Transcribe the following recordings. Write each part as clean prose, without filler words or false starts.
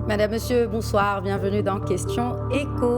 Madame, Monsieur, bonsoir, bienvenue dans Question Éco.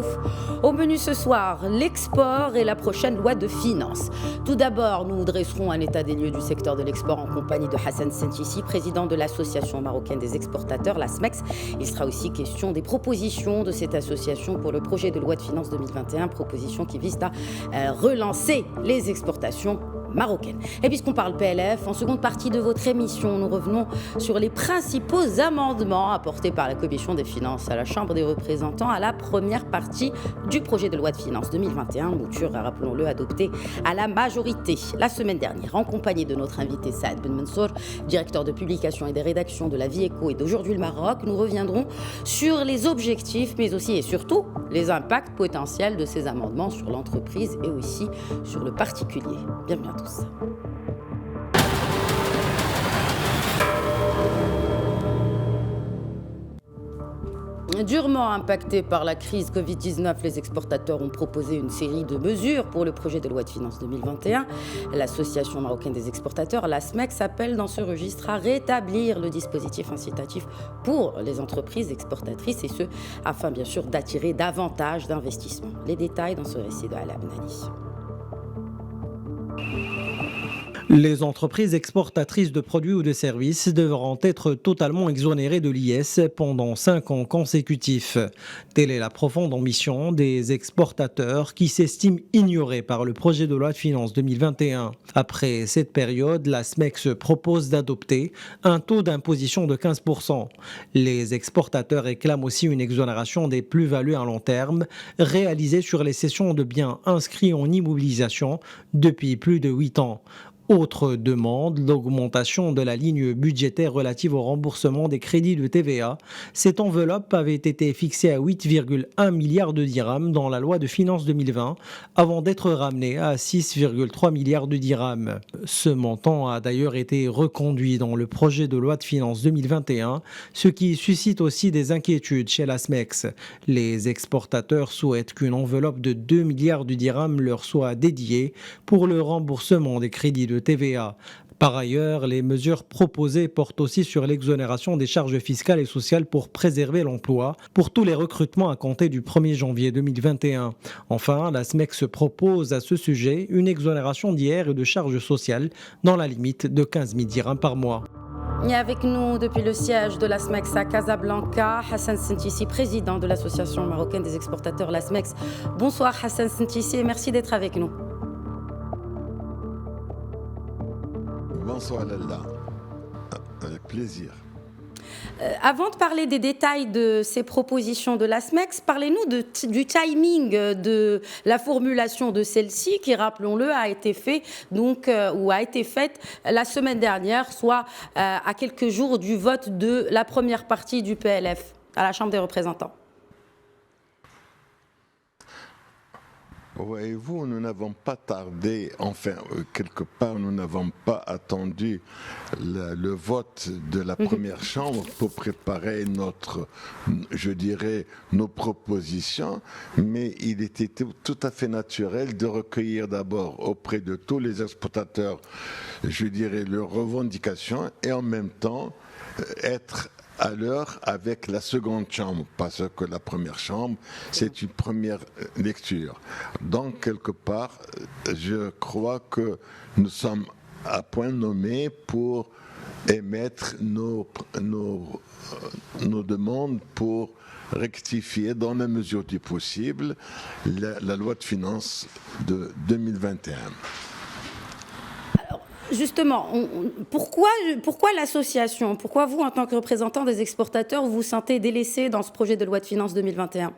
Au menu ce soir, l'export et la prochaine loi de finances. Tout d'abord, nous dresserons un état des lieux du secteur de l'export en compagnie de Hassan Sentissi, président de l'Association marocaine des exportateurs, la SMEX. Il sera aussi question des propositions de cette association pour le projet de loi de finances 2021, propositions qui visent à relancer les exportations marocaine. Et puisqu'on parle PLF, en seconde partie de votre émission, nous revenons sur les principaux amendements apportés par la Commission des finances à la Chambre des représentants à la première partie du projet de loi de finances 2021, mouture, rappelons-le, adoptée à la majorité la semaine dernière, en compagnie de notre invité Saad Ben Mansour, directeur de publication et des rédactions de La Vie Éco et d'Aujourd'hui le Maroc. Nous reviendrons sur les objectifs, mais aussi et surtout les impacts potentiels de ces amendements sur l'entreprise et aussi sur le particulier. Bienvenue à tous. Durement impactés par la crise Covid-19, les exportateurs ont proposé une série de mesures pour le projet de loi de finances 2021. L'Association marocaine des exportateurs, la SMEX, appelle dans ce registre à rétablir le dispositif incitatif pour les entreprises exportatrices et ce, afin bien sûr d'attirer davantage d'investissements. Les détails dans ce récit de Ala Benali. Les entreprises exportatrices de produits ou de services devront être totalement exonérées de l'IS pendant 5 ans consécutifs. Telle est la profonde ambition des exportateurs qui s'estiment ignorés par le projet de loi de finances 2021. Après cette période, la SMEX propose d'adopter un taux d'imposition de 15%. Les exportateurs réclament aussi une exonération des plus-values à long terme réalisées sur les cessions de biens inscrits en immobilisation depuis plus de 8 ans. Autre demande, l'augmentation de la ligne budgétaire relative au remboursement des crédits de TVA. Cette enveloppe avait été fixée à 8,1 milliards de dirhams dans la loi de finances 2020 avant d'être ramenée à 6,3 milliards de dirhams. Ce montant a d'ailleurs été reconduit dans le projet de loi de finances 2021, ce qui suscite aussi des inquiétudes chez la SMEX. Les exportateurs souhaitent qu'une enveloppe de 2 milliards de dirhams leur soit dédiée pour le remboursement des crédits de TVA. Par ailleurs, les mesures proposées portent aussi sur l'exonération des charges fiscales et sociales pour préserver l'emploi pour tous les recrutements à compter du 1er janvier 2021. Enfin, la SMEX propose à ce sujet une exonération d'IR et de charges sociales dans la limite de 15 000 dirhams par mois. Et avec nous depuis le siège de la SMEX à Casablanca, Hassan Sentissi, président de l'Association marocaine des exportateurs, la SMEX. Bonsoir Hassan Sentissi et merci d'être avec nous. Bonsoir Lalla, avec plaisir. Avant de parler des détails de ces propositions de la SMEX, parlez-nous du timing de la formulation de celle-ci qui, rappelons-le, a été faite la semaine dernière, soit à quelques jours du vote de la première partie du PLF à la Chambre des représentants. Voyez-vous, nous n'avons pas tardé, quelque part, nous n'avons pas attendu le vote de la première chambre pour préparer nos propositions, mais il était tout à fait naturel de recueillir d'abord auprès de tous les exportateurs, leurs revendications et en même temps être à l'heure avec la seconde chambre, parce que la première chambre, c'est une première lecture. Donc, quelque part, je crois que nous sommes à point nommé pour émettre nos demandes pour rectifier, dans la mesure du possible, la loi de finances de 2021. Justement, pourquoi l'association, pourquoi vous, en tant que représentant des exportateurs, vous vous sentez délaissé dans ce projet de loi de finances 2021 ?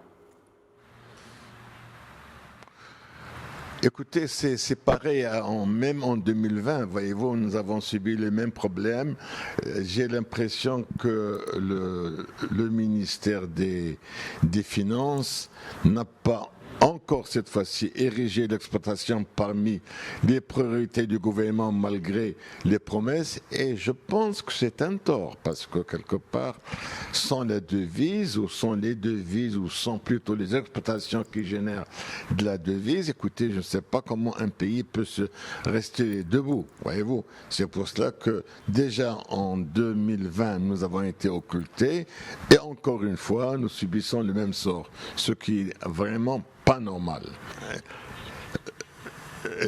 Écoutez, c'est pareil, même en 2020, voyez-vous, nous avons subi les mêmes problèmes. J'ai l'impression que le ministère des Finances n'a pas encore encore cette fois-ci ériger l'exportation parmi les priorités du gouvernement malgré les promesses, et je pense que c'est un tort parce que quelque part, sans la devise ou sans les devises ou sans plutôt les exportations qui génèrent de la devise, écoutez, je ne sais pas comment un pays peut se rester debout, voyez-vous. C'est pour cela que déjà en 2020, nous avons été occultés et encore une fois, nous subissons le même sort, ce qui est vraiment pas normal.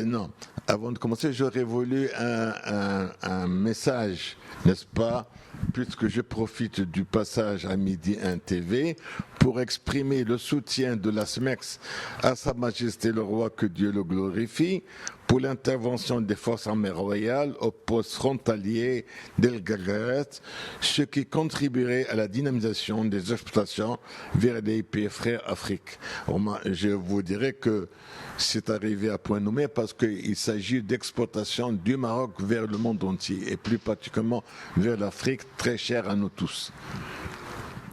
Non, avant de commencer, j'aurais voulu un message, n'est-ce pas, puisque je profite du passage à Midi 1 TV pour exprimer le soutien de la SMEX à Sa Majesté le Roi, que Dieu le glorifie, pour l'intervention des forces armées royales au poste frontalier d'El Gagaret, ce qui contribuerait à la dynamisation des exportations vers les pays frères Afrique. Je vous dirais que c'est arrivé à point nommé parce qu'il s'agit d'exportation du Maroc vers le monde entier et plus particulièrement vers l'Afrique, très chère à nous tous.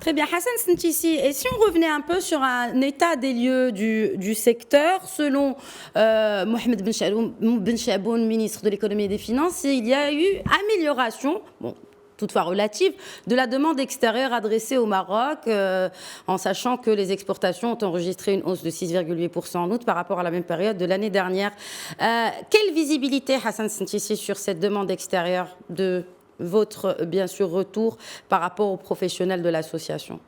Très bien, Hassan Sintisi. Et si on revenait un peu sur un état des lieux du secteur, selon Mohamed Ben Chaboun, ministre de l'économie et des finances, il y a eu amélioration, bon, toutefois relative, de la demande extérieure adressée au Maroc, en sachant que les exportations ont enregistré une hausse de 6,8% en août par rapport à la même période de l'année dernière. Quelle visibilité, Hassan Sintisi, sur cette demande extérieure de votre, bien sûr, retour par rapport aux professionnels de l'association?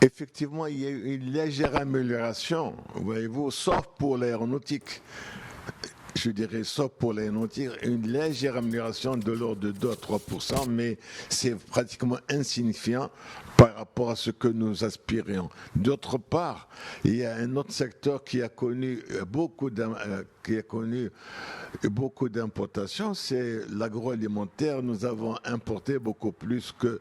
Effectivement, il y a eu une légère amélioration, voyez-vous, sauf pour l'aéronautique. Je dirais, sauf pour l'aéronautique, une légère amélioration de l'ordre de 2 à 3%, mais c'est pratiquement insignifiant par rapport à ce que nous aspirions. D'autre part, il y a un autre secteur qui a connu beaucoup d'importations, c'est l'agroalimentaire. Nous avons importé beaucoup plus que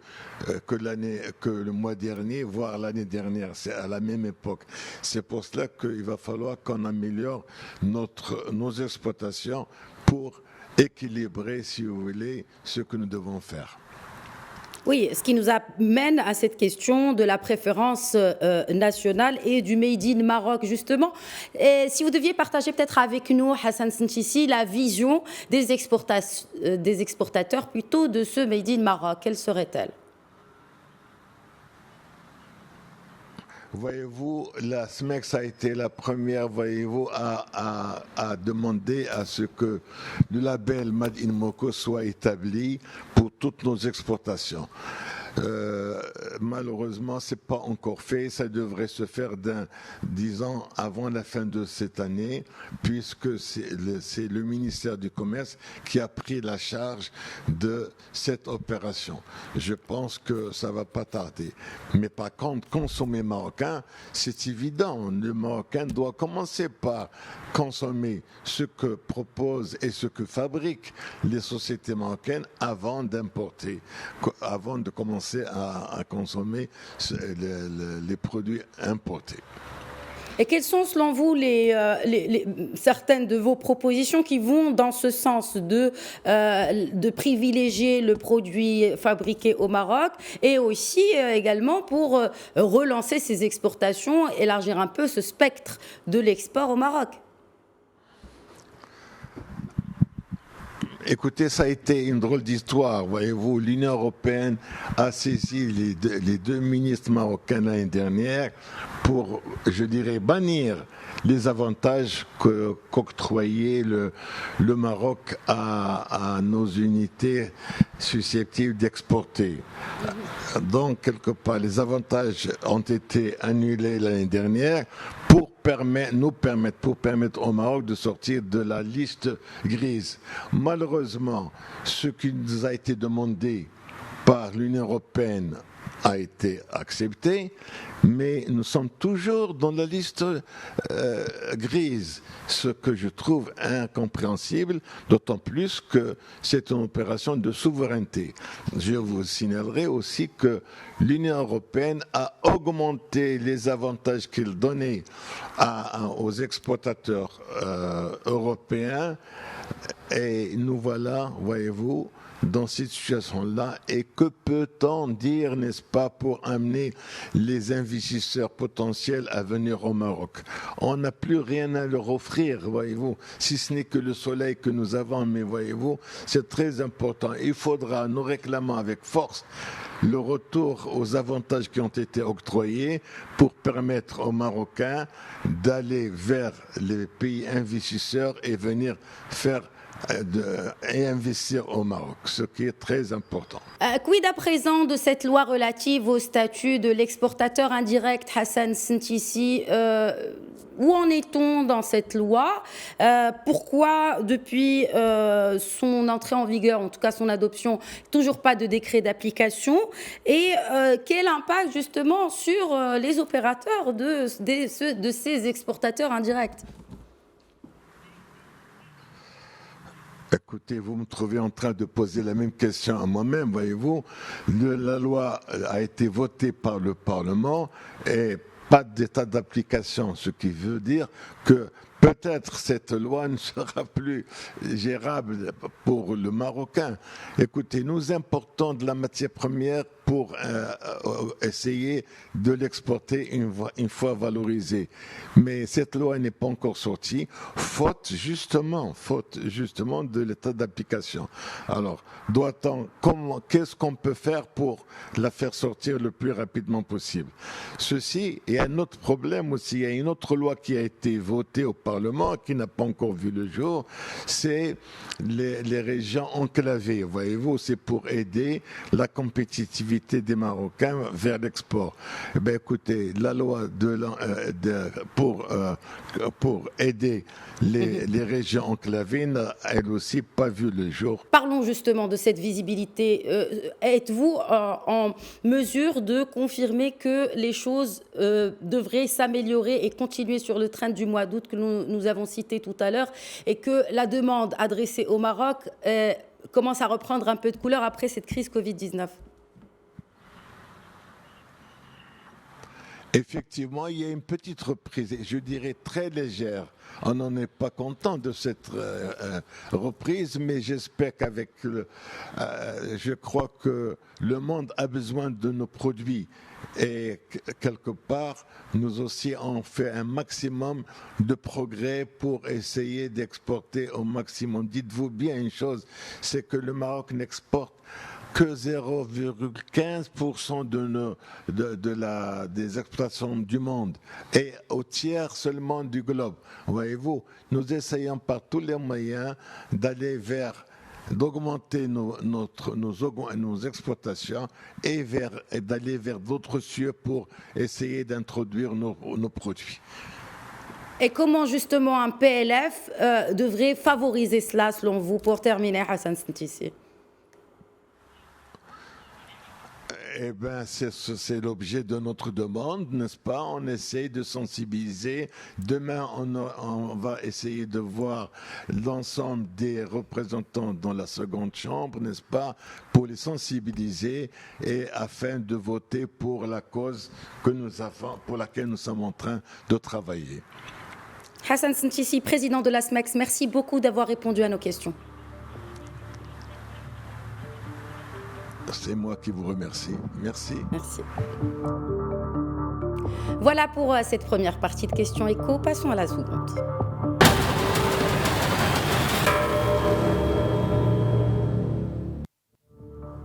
le mois dernier, voire l'année dernière. C'est à la même époque. C'est pour cela qu'il va falloir qu'on améliore nos exportations pour équilibrer, si vous voulez, ce que nous devons faire. Oui, ce qui nous amène à cette question de la préférence nationale et du Made in Maroc, justement. Et si vous deviez partager peut-être avec nous, Hassan Sintisi, la vision des exportateurs plutôt de ce Made in Maroc, quelle serait-elle? Voyez-vous, la SMEX a été la première, voyez-vous, à demander à ce que le label Made in Moko soit établi pour toutes nos exportations. Malheureusement, c'est pas encore fait. Ça devrait se faire disons, avant la fin de cette année, puisque c'est le ministère du Commerce qui a pris la charge de cette opération. Je pense que ça va pas tarder. Mais par contre, consommer marocain, c'est évident. Le Marocain doit commencer par consommer ce que proposent et ce que fabriquent les sociétés marocaines avant d'importer, avant de commencer à consommer les produits importés. Et quelles sont, selon vous, certaines de vos propositions qui vont dans ce sens de privilégier le produit fabriqué au Maroc et aussi également pour relancer ces exportations, élargir un peu ce spectre de l'export au Maroc? Écoutez, ça a été une drôle d'histoire, voyez-vous. L'Union européenne a saisi les deux ministres marocains l'année dernière pour, je dirais, bannir les avantages qu'octroyait le Maroc à nos unités susceptibles d'exporter. Donc, quelque part, les avantages ont été annulés l'année dernière pour permettre au Maroc de sortir de la liste grise. Malheureusement, ce qui nous a été demandé par l'Union européenne a été accepté, mais nous sommes toujours dans la liste grise, ce que je trouve incompréhensible, d'autant plus que c'est une opération de souveraineté. Je vous signalerai aussi que l'Union européenne a augmenté les avantages qu'elle donnait aux exportateurs européens, et nous voilà, voyez-vous, dans cette situation-là. Et que peut-on dire, n'est-ce pas, pour amener les investisseurs investisseurs potentiels à venir au Maroc. On n'a plus rien à leur offrir, voyez-vous, si ce n'est que le soleil que nous avons, mais voyez-vous, c'est très important. Il faudra, nous réclamons avec force le retour aux avantages qui ont été octroyés pour permettre aux Marocains d'aller vers les pays investisseurs et venir faire et investir au Maroc, ce qui est très important. Quid à présent de cette loi relative au statut de l'exportateur indirect, Hassan Sintisi? Où en est-on dans cette loi? Pourquoi, depuis son entrée en vigueur, en tout cas son adoption, toujours pas de décret d'application? Et quel impact justement sur les opérateurs de ces exportateurs indirects? Écoutez, vous me trouvez en train de poser la même question à moi-même, voyez-vous. La loi a été votée par le Parlement et pas d'état d'application, ce qui veut dire que peut-être cette loi ne sera plus gérable pour le Marocain. Écoutez, nous importons de la matière première pour essayer de l'exporter une fois valorisée. Mais cette loi n'est pas encore sortie, faute justement de l'état d'application. Alors, qu'est-ce qu'on peut faire pour la faire sortir le plus rapidement possible? Ceci, il y a un autre problème aussi, il y a une autre loi qui a été votée au Parlement, qui n'a pas encore vu le jour, c'est les régions enclavées. Voyez-vous, c'est pour aider la compétitivité des Marocains vers l'export. Eh bien, écoutez, la loi pour aider les régions enclavées n'a elle aussi pas vu le jour. Parlons justement de cette visibilité. Êtes-vous en mesure de confirmer que les choses devraient s'améliorer et continuer sur le train du mois d'août que nous avons cité tout à l'heure, et que la demande adressée au Maroc commence à reprendre un peu de couleur après cette crise Covid-19? Effectivement, il y a une petite reprise, je dirais très légère. On n'en est pas content de cette reprise, mais j'espère qu'avec je crois que le monde a besoin de nos produits. Et quelque part, nous aussi, on fait un maximum de progrès pour essayer d'exporter au maximum. Dites-vous bien une chose, c'est que le Maroc n'exporte que 0,15% des exploitations du monde et au tiers seulement du globe. Voyez-vous, nous essayons par tous les moyens d'augmenter nos exploitations et d'aller vers d'autres cieux pour essayer d'introduire nos produits. Et comment justement un PLF devrait favoriser cela selon vous? Pour terminer, Hassan Sintisi. Eh bien, c'est l'objet de notre demande, n'est-ce pas? On essaye de sensibiliser. Demain, on va essayer de voir l'ensemble des représentants dans la seconde chambre, n'est-ce pas? Pour les sensibiliser et afin de voter pour la cause pour laquelle nous sommes en train de travailler. Hassan Sintisi, président de l'ASMEX, merci beaucoup d'avoir répondu à nos questions. C'est moi qui vous remercie. Merci. Merci. Voilà pour cette première partie de questions écho. Passons à la seconde.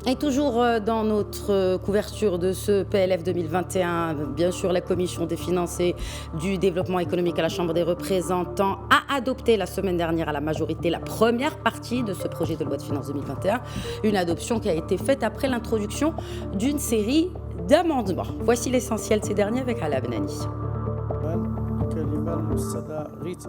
Et toujours dans notre couverture de ce PLF 2021, bien sûr, la Commission des finances et du développement économique à la Chambre des représentants a adopté la semaine dernière à la majorité la première partie de ce projet de loi de finances 2021. Une adoption qui a été faite après l'introduction d'une série d'amendements. Voici l'essentiel de ces derniers avec Ala Benani.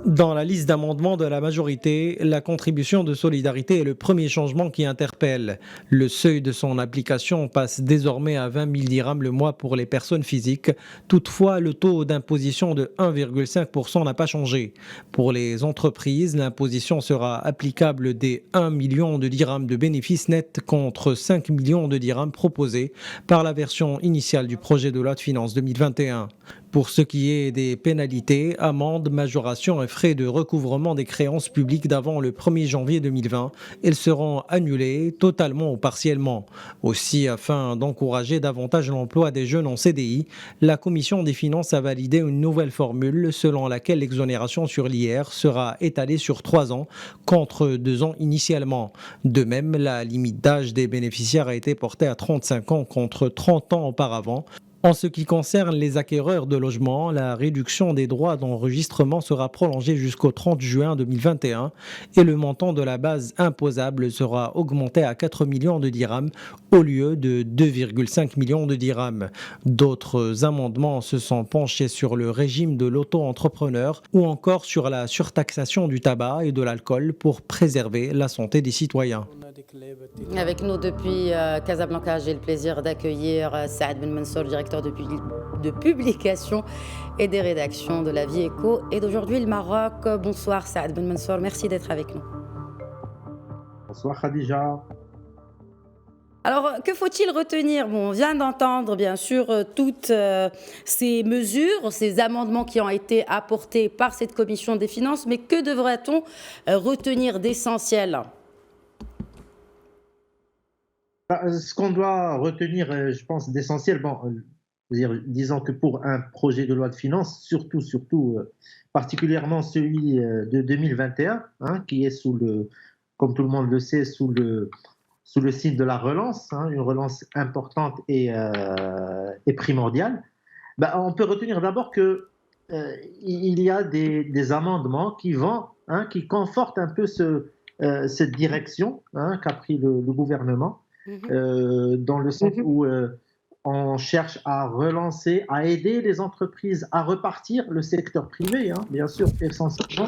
Dans la liste d'amendements de la majorité, la contribution de solidarité est le premier changement qui interpelle. Le seuil de son application passe désormais à 20 000 dirhams le mois pour les personnes physiques. Toutefois, le taux d'imposition de 1,5% n'a pas changé. Pour les entreprises, l'imposition sera applicable dès 1 million de dirhams de bénéfices nets contre 5 millions de dirhams proposés par la version initiale du projet de loi de finances 2021. Pour ce qui est des pénalités, amendes, majorations et frais de recouvrement des créances publiques d'avant le 1er janvier 2020, elles seront annulées totalement ou partiellement. Aussi, afin d'encourager davantage l'emploi des jeunes en CDI, la Commission des finances a validé une nouvelle formule selon laquelle l'exonération sur l'IR sera étalée sur 3 ans contre 2 ans initialement. De même, la limite d'âge des bénéficiaires a été portée à 35 ans contre 30 ans auparavant. En ce qui concerne les acquéreurs de logements, la réduction des droits d'enregistrement sera prolongée jusqu'au 30 juin 2021 et le montant de la base imposable sera augmenté à 4 millions de dirhams au lieu de 2,5 millions de dirhams. D'autres amendements se sont penchés sur le régime de l'auto-entrepreneur ou encore sur la surtaxation du tabac et de l'alcool pour préserver la santé des citoyens. Avec nous depuis Casablanca, j'ai le plaisir d'accueillir Saad Ben Mansour, directeur de publication et des rédactions de La Vie Éco et d'Aujourd'hui le Maroc. Bonsoir Saad Ben Mansour, merci d'être avec nous. Bonsoir Khadija. Alors, que faut-il retenir? On vient d'entendre bien sûr toutes ces mesures, ces amendements qui ont été apportés par cette commission des finances, mais que devrait-on retenir d'essentiel? Ce qu'on doit retenir, je pense, d'essentiel, disons que pour un projet de loi de finances, surtout, particulièrement celui de 2021, qui est comme tout le monde le sait, sous le signe de la relance, une relance importante et primordiale, on peut retenir d'abord que il y a des amendements qui confortent un peu cette direction qu'a pris le gouvernement. Dans le sens où on cherche à relancer, à aider les entreprises à repartir, le secteur privé, bien sûr, essentiellement.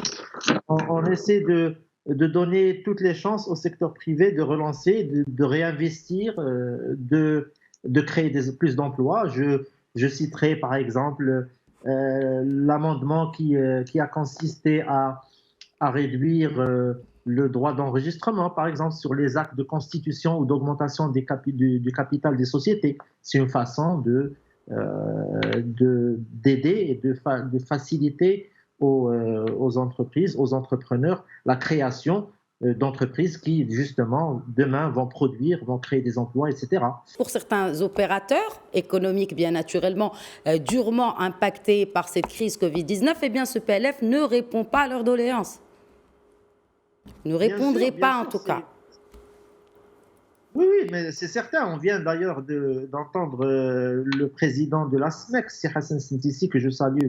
On essaie de donner toutes les chances au secteur privé de relancer, de réinvestir, de créer plus d'emplois. Je citerai par exemple l'amendement qui a consisté à réduire le droit d'enregistrement, par exemple, sur les actes de constitution ou d'augmentation du capital des sociétés. C'est une façon d'aider et de faciliter aux entreprises, aux entrepreneurs, la création d'entreprises qui, justement, demain vont produire, vont créer des emplois, etc. Pour certains opérateurs économiques, bien naturellement, durement impactés par cette crise Covid-19, eh bien, ce PLF ne répond pas à leurs doléances. Ne répondrait pas en tout cas. Oui, mais c'est certain. On vient d'ailleurs d'entendre le président de la SMEC, Sir Hassan Sintissi, que je salue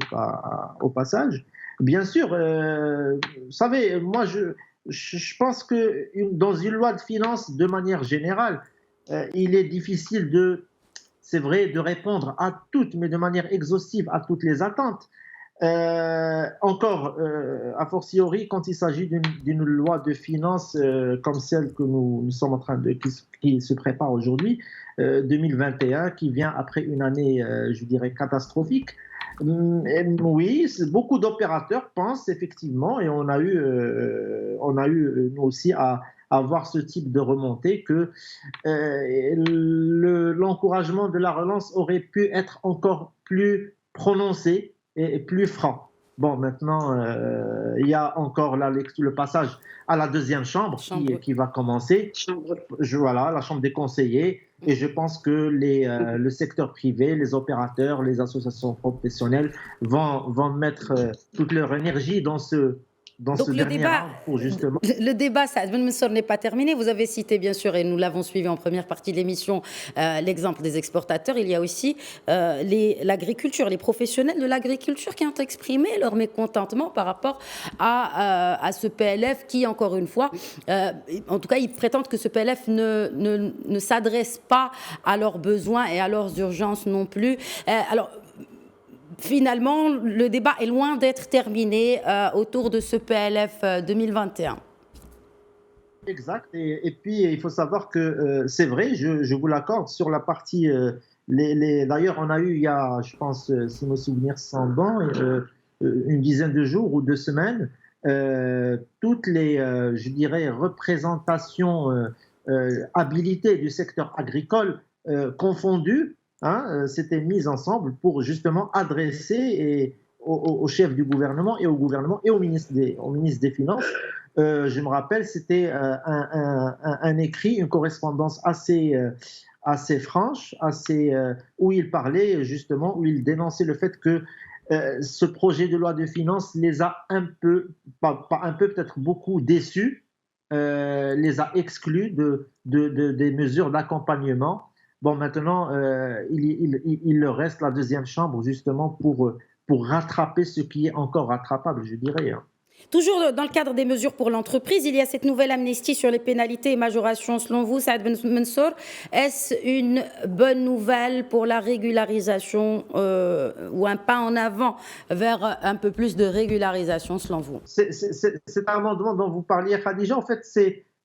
au passage. Bien sûr, vous savez, moi je pense que dans une loi de finances, de manière générale, il est difficile c'est vrai, de répondre à toutes, mais de manière exhaustive à toutes les attentes. Encore, a fortiori, quand il s'agit d'une loi de finances comme celle que nous sommes en train qui se prépare aujourd'hui, 2021, qui vient après une année, je dirais, catastrophique. Oui, beaucoup d'opérateurs pensent effectivement, et on a eu nous aussi à avoir ce type de remontée, que l'encouragement de la relance aurait pu être encore plus prononcé et plus franc. Bon, maintenant, il y a encore le passage à la deuxième chambre. Qui va commencer. La chambre des conseillers. Et je pense que le secteur privé, les opérateurs, les associations professionnelles vont mettre toute leur énergie dans ce dernier round pour justement... Le débat, Saad Ben Mansour, n'est pas terminé. Vous avez cité, bien sûr, et nous l'avons suivi en première partie de l'émission, l'exemple des exportateurs. Il y a aussi l'agriculture, les professionnels de l'agriculture qui ont exprimé leur mécontentement par rapport à ce PLF qui, encore une fois, en tout cas, ils prétendent que ce PLF ne s'adresse pas à leurs besoins et à leurs urgences non plus. Finalement, le débat est loin d'être terminé autour de ce PLF 2021. Exact. Et puis, il faut savoir que c'est vrai, je vous l'accorde, sur la partie... D'ailleurs, on a eu, il y a, je pense, si mes souvenirs sont bons, une dizaine de jours ou 2 semaines, toutes les, je dirais, représentations habilitées du secteur agricole confondues, s'étaient mises ensemble pour justement adresser au chef du gouvernement et au gouvernement et au ministre des Finances. Je me rappelle, c'était un écrit, une correspondance assez franche, où il parlait justement, où il dénonçait le fait que ce projet de loi de finances les a un peu, pas un peu, peut-être beaucoup déçus, les a exclus des mesures d'accompagnement. Bon, maintenant, il leur reste la deuxième chambre justement pour rattraper ce qui est encore rattrapable, je dirais. Toujours dans le cadre des mesures pour l'entreprise, il y a cette nouvelle amnistie sur les pénalités et majorations. Selon vous, Saad Ben Mansour, est-ce une bonne nouvelle pour la régularisation ou un pas en avant vers un peu plus de régularisation, selon vous? Cet amendement dont vous parliez, Khadija, en fait,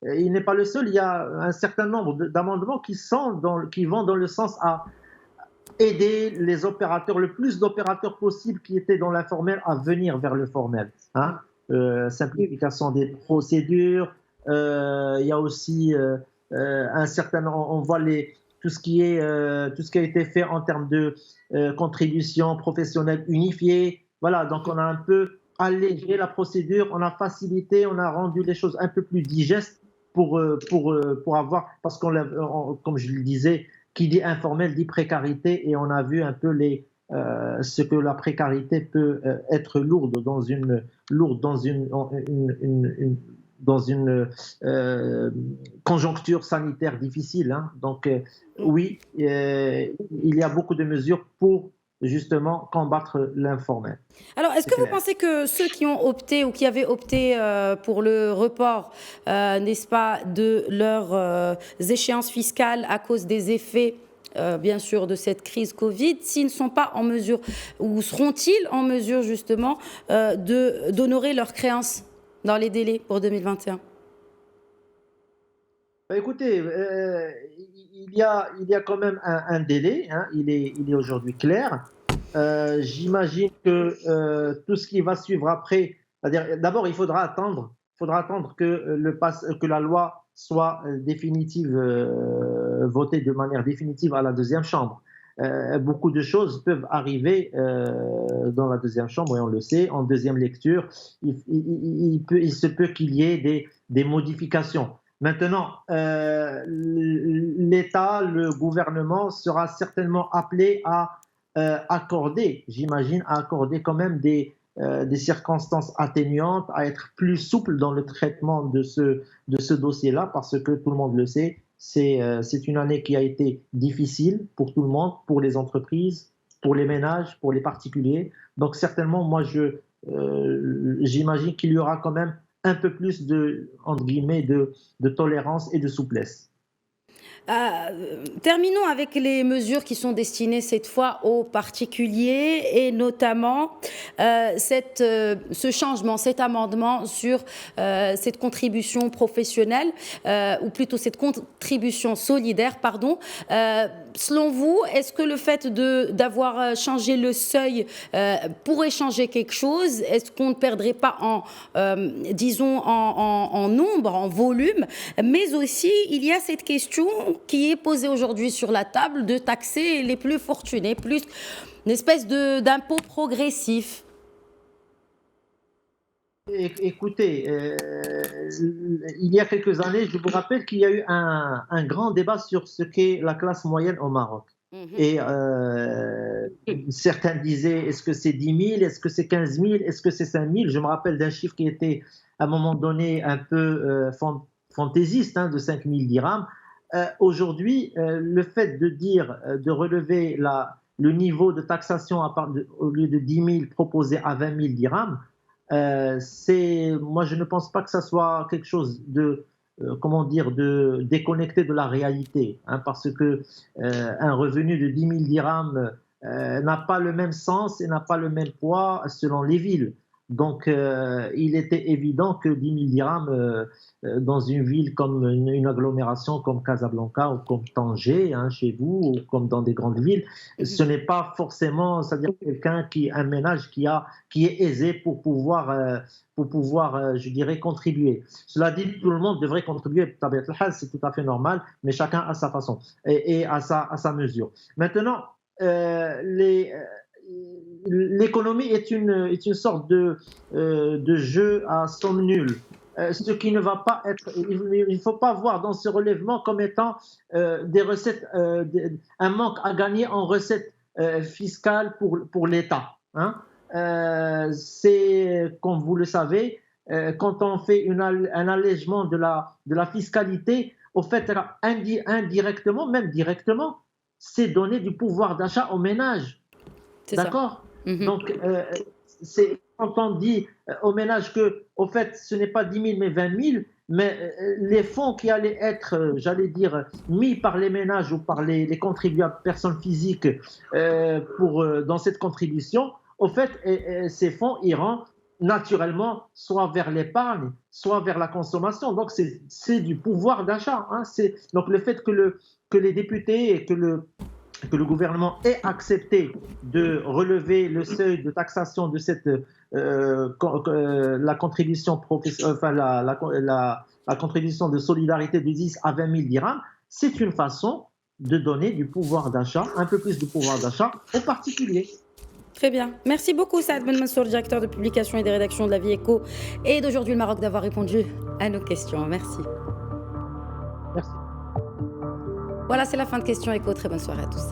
il n'est pas le seul. Il y a un certain nombre d'amendements qui vont dans le sens à aider les opérateurs, le plus d'opérateurs possible qui étaient dans l'informel à venir vers le formel. Simplification des procédures, il y a aussi un certain, on voit tout ce qui a été fait en termes de contribution professionnelle unifiée. Voilà, donc on a un peu allégé la procédure, on a facilité, on a rendu les choses un peu plus digestes pour avoir, parce comme je le disais, qui dit informel dit précarité, et on a vu un peu ce que la précarité peut être lourde dans une conjoncture sanitaire difficile. Donc oui, il y a beaucoup de mesures pour justement combattre l'informel. Alors, est-ce que vous pensez que ceux qui ont opté ou qui avaient opté pour le report, n'est-ce pas, de leurs échéances fiscales à cause des effets bien sûr de cette crise Covid, s'ils ne sont pas en mesure, ou seront-ils en mesure justement d'honorer leurs créances dans les délais pour 2021? Écoutez, il y a quand même un délai, il est aujourd'hui clair. J'imagine que tout ce qui va suivre après, c'est-à-dire d'abord il faudra attendre que la loi soit votée de manière définitive à la deuxième chambre. Beaucoup de choses peuvent arriver dans la deuxième chambre, et on le sait, en deuxième lecture, il se peut qu'il y ait des modifications. Maintenant, l'État, le gouvernement sera certainement appelé à accorder quand même des circonstances atténuantes, à être plus souple dans le traitement de ce dossier-là, parce que tout le monde le sait, c'est une année qui a été difficile pour tout le monde, pour les entreprises, pour les ménages, pour les particuliers. Donc certainement, moi, j'imagine qu'il y aura quand même un peu plus entre guillemets, de tolérance et de souplesse. Terminons avec les mesures qui sont destinées cette fois aux particuliers, et notamment ce changement, cet amendement sur cette contribution professionnelle, ou plutôt cette contribution solidaire, pardon. Selon vous, est-ce que le fait d'avoir changé le seuil pourrait changer quelque chose? Est-ce qu'on ne perdrait pas disons, en nombre, en volume? Mais aussi, il y a cette question qui est posée aujourd'hui sur la table de taxer les plus fortunés, plus une espèce d'impôt progressif. Écoutez, il y a quelques années, je vous rappelle qu'il y a eu un grand débat sur ce qu'est la classe moyenne au Maroc. Et certains disaient, est-ce que c'est 10 000, est-ce que c'est 15 000, est-ce que c'est 5 000? Je me rappelle d'un chiffre qui était à un moment donné un peu fantaisiste, de 5 000 dirhams. Aujourd'hui, le fait de relever le niveau de taxation au lieu de 10 000 proposé à 20 000 dirhams, moi je ne pense pas que ça soit quelque chose de déconnecté de la réalité, parce que un revenu de 10 000 dirhams n'a pas le même sens et n'a pas le même poids selon les villes. Donc, il était évident que 10 000 dirhams dans une ville comme une agglomération comme Casablanca ou comme Tanger, hein, chez vous, ou comme dans des grandes villes, ce n'est pas forcément, c'est-à-dire un ménage qui est aisé pour pouvoir, je dirais, contribuer. Cela dit, tout le monde devrait contribuer, c'est tout à fait normal, mais chacun à sa façon et à sa mesure. Maintenant, l'économie est une sorte de jeu à somme nulle. Ce qui ne va pas être, il ne faut pas voir dans ce relèvement comme étant des recettes, un manque à gagner en recettes fiscales pour l'État. Hein. C'est, comme vous le savez, quand on fait un allègement de la fiscalité, au fait, indirectement, même directement, c'est donner du pouvoir d'achat aux ménages. D'accord ? Donc, c'est quand on dit aux ménages que, au fait, ce n'est pas 10 000 mais 20 000, mais les fonds qui allaient être, j'allais dire, mis par les ménages ou par les contribuables personnes physiques dans cette contribution, au fait, ces fonds iront naturellement soit vers l'épargne, soit vers la consommation. Donc, c'est du pouvoir d'achat. Hein. Donc, le fait que les députés et que le gouvernement ait accepté de relever le seuil de taxation de la contribution la contribution de solidarité de 10 à 20 000 dirhams, c'est une façon de donner du pouvoir d'achat, un peu plus de pouvoir d'achat aux particuliers. Très bien. Merci beaucoup, Saad Ben Mansour, directeur de publication et des rédactions de La Vie Éco et d'Aujourd'hui le Maroc, d'avoir répondu à nos questions. Merci. Merci. Voilà, c'est la fin de Questions Éco. Très bonne soirée à tous.